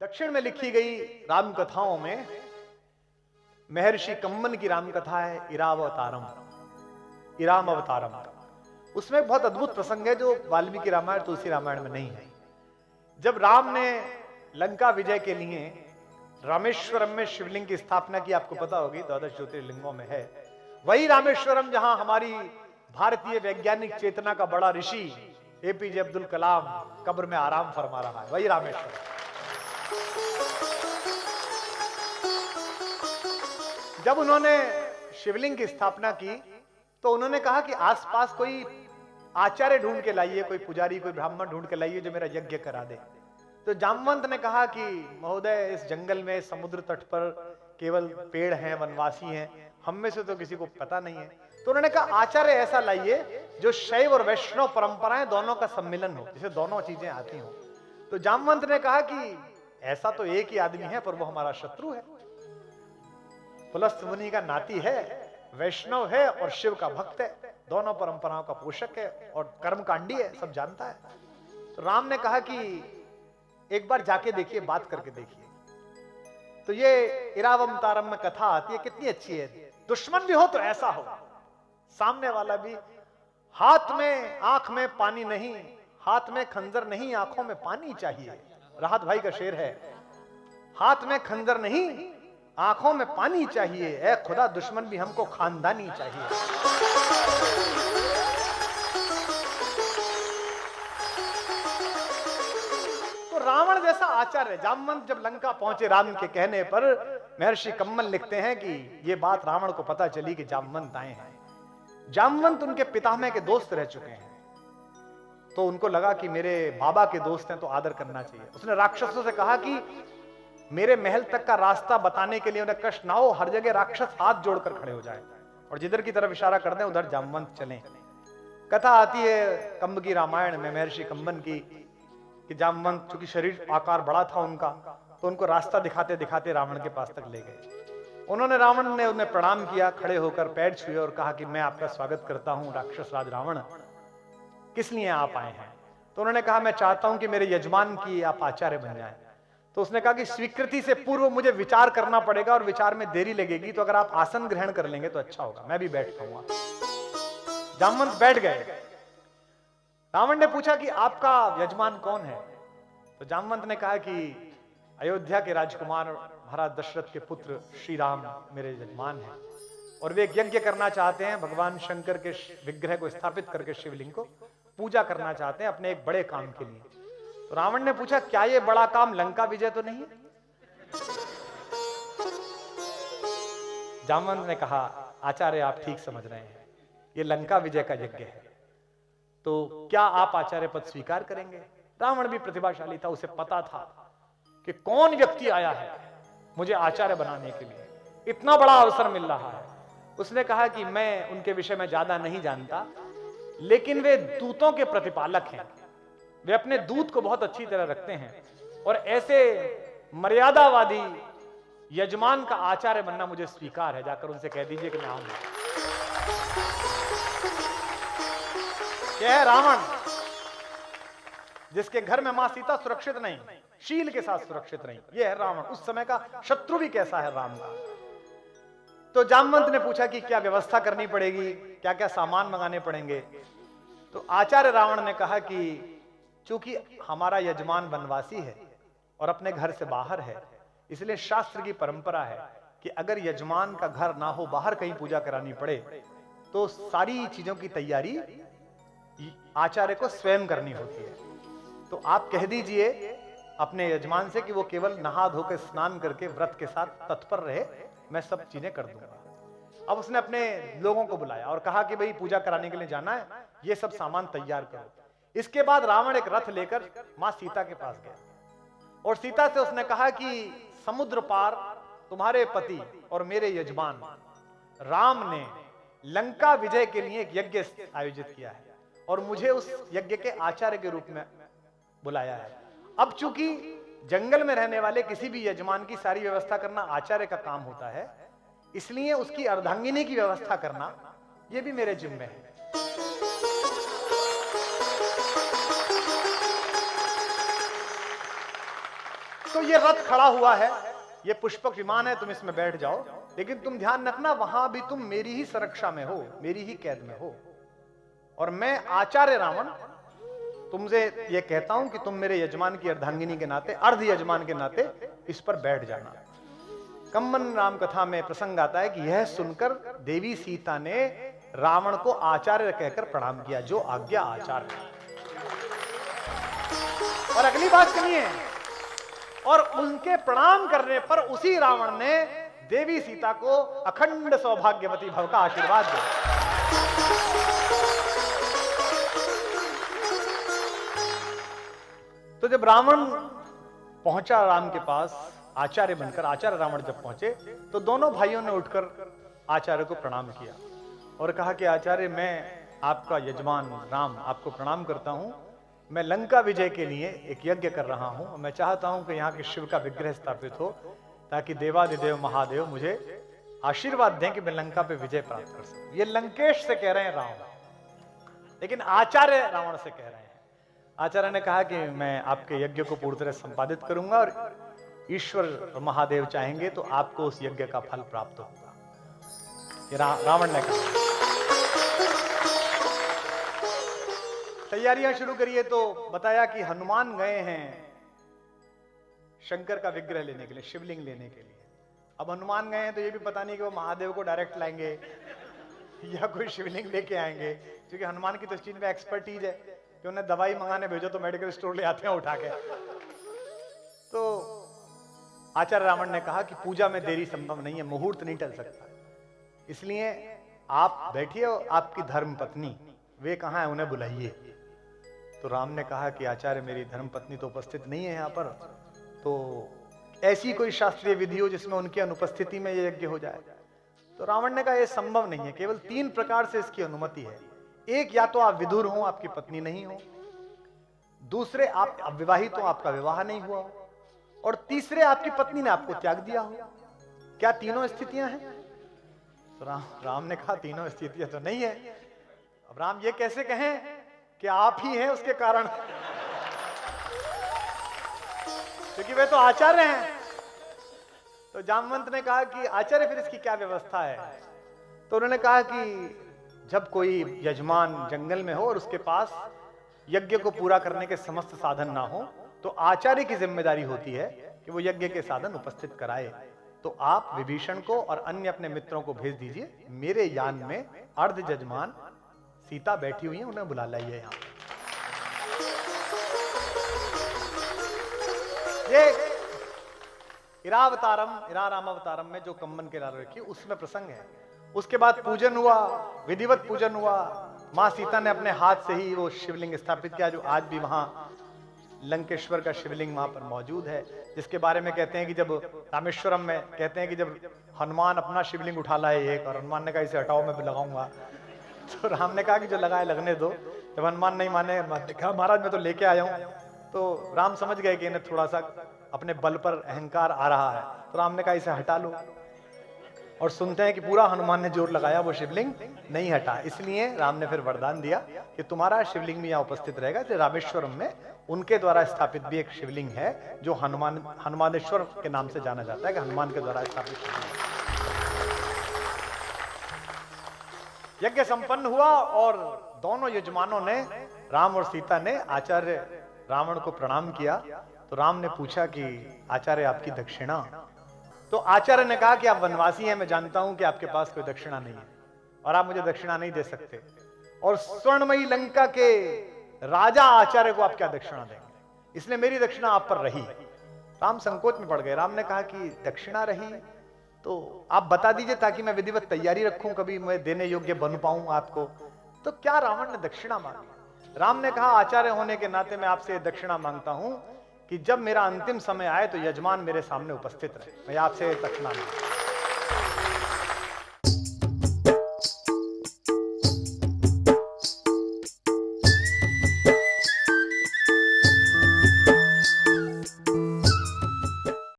दक्षिण में लिखी गई राम कथाओं में महर्षि कम्मन की राम कथा है इरावतारम, इराम अवतारम। उसमें एक बहुत अद्भुत प्रसंग है जो वाल्मीकि रामायण तुलसी रामायण में नहीं है। जब राम ने लंका विजय के लिए रामेश्वरम में शिवलिंग की स्थापना की, आपको पता होगी 12 ज्योतिर्लिंगों में है, वही रामेश्वरम जहां हमारी भारतीय वैज्ञानिक चेतना का बड़ा ऋषि एपीजे अब्दुल कलाम कब्र में आराम फरमा रहा है, वही रामेश्वरम। जब उन्होंने शिवलिंग की स्थापना की तो उन्होंने कहा कि आसपास कोई आचार्य ढूंढ के लाइए, कोई पुजारी, कोई ब्राह्मण ढूंढ के लाइए जो मेरा यज्ञ करा दे। तो जामवंत ने कहा कि महोदय, इस जंगल में समुद्र तट पर केवल पेड़ हैं, वनवासी हैं, हम में से तो किसी को पता नहीं है। तो उन्होंने कहा आचार्य ऐसा लाइए जो शैव और वैष्णव परंपराएं दोनों का सम्मिलन हो, जिसे दोनों चीजें आती हो। तो जामवंत ने कहा कि ऐसा तो एक ही आदमी है पर वो हमारा शत्रु है, पुलस्त मुनि का नाती है, वैष्णव है और शिव का भक्त है, दोनों परंपराओं का पोषक है और कर्मकांडी है, सब जानता है। तो राम ने कहा कि एक बार जाके देखिए, बात करके देखिए। तो ये इरावतारम में कथा आती है, कितनी अच्छी है। दुश्मन भी हो तो ऐसा हो, सामने वाला भी, हाथ में आंख में पानी नहीं, हाथ में खंजर नहीं, आंखों में पानी चाहिए। राहत भाई का शेर है, हाथ में खंजर नहीं, आंखों में पानी चाहिए, ऐ खुदा दुश्मन भी हमको खानदानी चाहिए। तो रावण जैसा आचार्य, जामवंत जब लंका पहुंचे राम के कहने पर, महर्षि कम्मन लिखते हैं कि यह बात रावण को पता चली कि जामवंत आए हैं। जामवंत उनके पितामह के दोस्त रह चुके हैं, तो उनको लगा कि मेरे बाबा के दोस्त हैं तो आदर करना चाहिए। उसने राक्षसों से कहा कि मेरे महल तक का रास्ता बताने के लिए उन्हें कष्ट ना हो, हर जगह राक्षस हाथ जोड़कर खड़े हो जाए और जिधर की तरफ इशारा कर दें उधर जामवंत चलें। कथा आती है कंब की रामायण में महर्षि कम्बन की कि जामवंत, चूंकि शरीर आकार बड़ा था उनका, तो उनको रास्ता दिखाते दिखाते रावण के पास तक ले गए। उन्होंने, रावण ने उन्हें प्रणाम किया, खड़े होकर पैर छुए और कहा कि मैं आपका स्वागत करता हूं राक्षस राज रावण, किस लिए आप आए हैं? तो उन्होंने कहा मैं चाहता हूं कि मेरे यजमान की आप आचार्य बन जाएं। तो उसने कहा कि स्वीकृति से पूर्व मुझे विचार करना पड़ेगा और विचार में देरी लगेगी, तो अगर आप आसन ग्रहण कर लेंगे तो अच्छा होगा, मैं भी बैठ पाऊंगा। जामवंत बैठ गए। रावण ने पूछा कि आपका यजमान कौन है? तो जामवंत ने कहा कि अयोध्या के राजकुमार महाराज दशरथ के पुत्र श्री राम मेरे यजमान हैं और वे एक यज्ञ करना चाहते हैं, भगवान शंकर के विग्रह को स्थापित करके शिवलिंग को पूजा करना चाहते हैं अपने एक बड़े काम के लिए। तो रावण ने पूछा क्या ये बड़ा काम लंका विजय तो नहीं है? जामवंत ने कहा आचार्य आप ठीक समझ रहे हैं, ये लंका विजय का यज्ञ है, तो क्या आप आचार्य पद स्वीकार करेंगे? रावण भी प्रतिभाशाली था, उसे पता था कि कौन व्यक्ति आया है मुझे आचार्य बनाने के लिए, इतना बड़ा अवसर मिल रहा है। उसने कहा कि मैं उनके विषय में ज्यादा नहीं जानता, लेकिन वे दूतों के प्रतिपालक हैं, वे अपने दूत को बहुत अच्छी तरह रखते हैं और ऐसे मर्यादावादी यजमान का आचार्य बनना मुझे स्वीकार है, जाकर उनसे कह दीजिए कि मैं आऊंगा। क्या है रावण, जिसके घर में मां सीता सुरक्षित नहीं, शील के साथ सुरक्षित नहीं, यह है रावण। उस समय का शत्रु भी कैसा है राम का। तो जामवंत ने पूछा कि क्या व्यवस्था करनी पड़ेगी, क्या क्या सामान मंगाने पड़ेंगे? तो आचार्य रावण ने कहा कि चूंकि हमारा यजमान वनवासी है और अपने घर से बाहर है, इसलिए शास्त्र की परंपरा है कि अगर यजमान का घर ना हो, बाहर कहीं पूजा करानी पड़े, तो सारी चीजों की तैयारी आचार्य को स्वयं करनी होती है। तो आप कह दीजिए अपने यजमान से कि वो केवल नहा धोकर स्नान करके व्रत के साथ तत्पर रहे, मैं सब चीजें कर दूंगा। अब उसने अपने लोगों को बुलाया और कहा कि भाई पूजा कराने के लिए जाना है, ये सब सामान तैयार करो। इसके बाद रावण एक रथ लेकर मां सीता के पास गया और सीता से उसने कहा कि समुद्र पार तुम्हारे पति और मेरे यजमान राम ने लंका विजय के लिए एक यज्ञ आयोजित किया है और मुझे उस यज्ञ के आचार्य के रूप में बुलाया है। अब चूंकि जंगल में रहने वाले किसी भी यजमान की सारी व्यवस्था करना आचार्य का काम होता है, इसलिए उसकी अर्धांगिनी की व्यवस्था करना यह भी मेरे जिम्मे है। तो ये रथ खड़ा हुआ है, ये पुष्पक विमान है, तुम इसमें बैठ जाओ, लेकिन तुम ध्यान रखना वहां भी तुम मेरी ही सुरक्षा में हो, मेरी ही कैद में हो, और मैं आचार्य रावण तुमसे ये कहता हूं कि तुम मेरे यजमान की अर्धांगिनी के नाते, अर्ध यजमान के नाते इस पर बैठ जाना। कम्मन राम कथा में प्रसंग आता है कि यह सुनकर देवी सीता ने रावण को आचार्य कहकर प्रणाम किया, जो आज्ञा आचार्य। और अगली बात सुनिए, और उनके प्रणाम करने पर उसी रावण ने देवी सीता को अखंड सौभाग्यवती भव का आशीर्वाद दिया। तो जब रावण पहुंचा राम के पास आचार्य बनकर, आचार्य रावण जब पहुंचे तो दोनों भाइयों ने उठकर आचार्य को प्रणाम किया और कहा कि आचार्य, मैं आपका यजमान राम आपको प्रणाम करता हूं। मैं लंका विजय के लिए एक यज्ञ कर रहा हूं और मैं चाहता हूं कि यहाँ के शिव का विग्रह स्थापित हो, ताकि देवादिदेव महादेव मुझे आशीर्वाद दें कि मैं लंका पे विजय प्राप्त कर सकूं। ये लंकेश से कह रहे हैं रावण, लेकिन आचार्य रावण से कह रहे हैं। आचार्य ने कहा कि मैं आपके यज्ञ को पूरी तरह संपादित करूंगा और ईश्वर और महादेव चाहेंगे तो आपको उस यज्ञ का फल प्राप्त होगा, ये रावण ने कहा। तैयारियां शुरू करिए तो बताया कि हनुमान गए हैं शंकर का विग्रह लेने के लिए, शिवलिंग लेने के लिए। अब हनुमान गए हैं तो ये भी पता नहीं कि वो महादेव को डायरेक्ट लाएंगे या कोई शिवलिंग लेके आएंगे, क्योंकि हनुमान की तो इस चीज में एक्सपर्टीज है कि उन्हें दवाई मंगाने भेजो तो मेडिकल स्टोर ले आते हैं उठा के। तो आचार्य रावण ने कहा कि पूजा में देरी संभव नहीं है, मुहूर्त नहीं टल सकता, इसलिए आप बैठिए और आपकी धर्म पत्नी वे कहां है, उन्हें बुलाइए। तो राम ने कहा कि आचार्य, मेरी धर्म पत्नी तो उपस्थित नहीं है यहाँ पर, तो ऐसी कोई शास्त्रीय विधि हो जिसमें उनकी अनुपस्थिति में यह यज्ञ हो जाए। तो रावण ने कहा यह संभव नहीं है, केवल 3 प्रकार से इसकी अनुमति है। एक, या तो आप विदुर हो, आपकी पत्नी नहीं हो, दूसरे आप अविवाहित हो, आपका विवाह नहीं हुआ हो, और तीसरे आपकी पत्नी ने आपको त्याग दिया हो। क्या तीनों स्थितियां हैं? तो राम ने कहा तीनों स्थितियां तो नहीं है। अब राम ये कैसे कहें कि आप ही हैं उसके कारण, क्योंकि वे तो आचार्य हैं। तो जामवंत ने कहा कि आचार्य फिर इसकी क्या व्यवस्था है? तो उन्होंने कहा कि जब कोई यजमान जंगल में हो और उसके पास यज्ञ को पूरा करने के समस्त साधन ना हो, तो आचार्य की जिम्मेदारी होती है कि वो यज्ञ के साधन उपस्थित कराए। तो आप विभीषण को और अन्य अपने मित्रों को भेज दीजिए, मेरे यान में अर्ध यजमान सीता बैठी हुई है, उन्हें बुला लाइए यहां। ये इरारामावतारम में जो कम्मन के लाल रखी उसमें प्रसंग है। उसके बाद पूजन हुआ, विधिवत पूजन हुआ। मां सीता ने अपने हाथ से ही वो शिवलिंग स्थापित किया, जो आज भी वहां लंकेश्वर का शिवलिंग वहां पर मौजूद है, जिसके बारे में कहते हैं कि जब रामेश्वरम में कहते हैं कि जब हनुमान अपना शिवलिंग उठा लाए एक, और हनुमान ने कहा इसे हटाओ मैं भी लगाऊंगा, तो राम ने कहा कि जो लगाए लगने दो। जब हनुमान नहीं माने, कहा महाराज मैं तो लेके आया हूं, तो राम समझ गए कि इन्हें थोड़ा सा अपने बल पर अहंकार आ रहा है, तो राम ने कहा इसे हटा लो। और सुनते हैं कि पूरा हनुमान ने जोर लगाया, वो शिवलिंग नहीं हटा। इसलिए राम ने फिर वरदान दिया कि तुम्हारा शिवलिंग भी यहाँ उपस्थित रहेगा। तो रामेश्वरम में उनके द्वारा स्थापित भी एक शिवलिंग है जो हनुमानेश्वर के नाम से जाना जाता है, कि हनुमान के द्वारा स्थापित शिवलिंग। यज्ञ संपन्न हुआ और दोनों यजमानों ने, राम और सीता ने आचार्य रावण को प्रणाम किया। तो राम ने पूछा कि आचार्य आपकी दक्षिणा? तो आचार्य ने कहा कि आप वनवासी हैं, मैं जानता हूं कि आपके पास कोई दक्षिणा नहीं है और आप मुझे दक्षिणा नहीं दे सकते, और स्वर्णमयी लंका के राजा आचार्य को आप क्या दक्षिणा देंगे, इसलिए मेरी दक्षिणा आप पर रही। राम संकोच में पड़ गए। राम ने कहा कि दक्षिणा रही तो आप बता दीजिए ताकि मैं विधिवत तैयारी रखूं, कभी मैं देने योग्य बन पाऊं आपको। तो क्या रावण ने दक्षिणा मांगी? राम ने कहा आचार्य होने के नाते मैं आपसे दक्षिणा मांगता हूं कि जब मेरा अंतिम समय आए तो यजमान मेरे सामने उपस्थित रहे, मैं आपसे दक्षिणा मांगता हूं।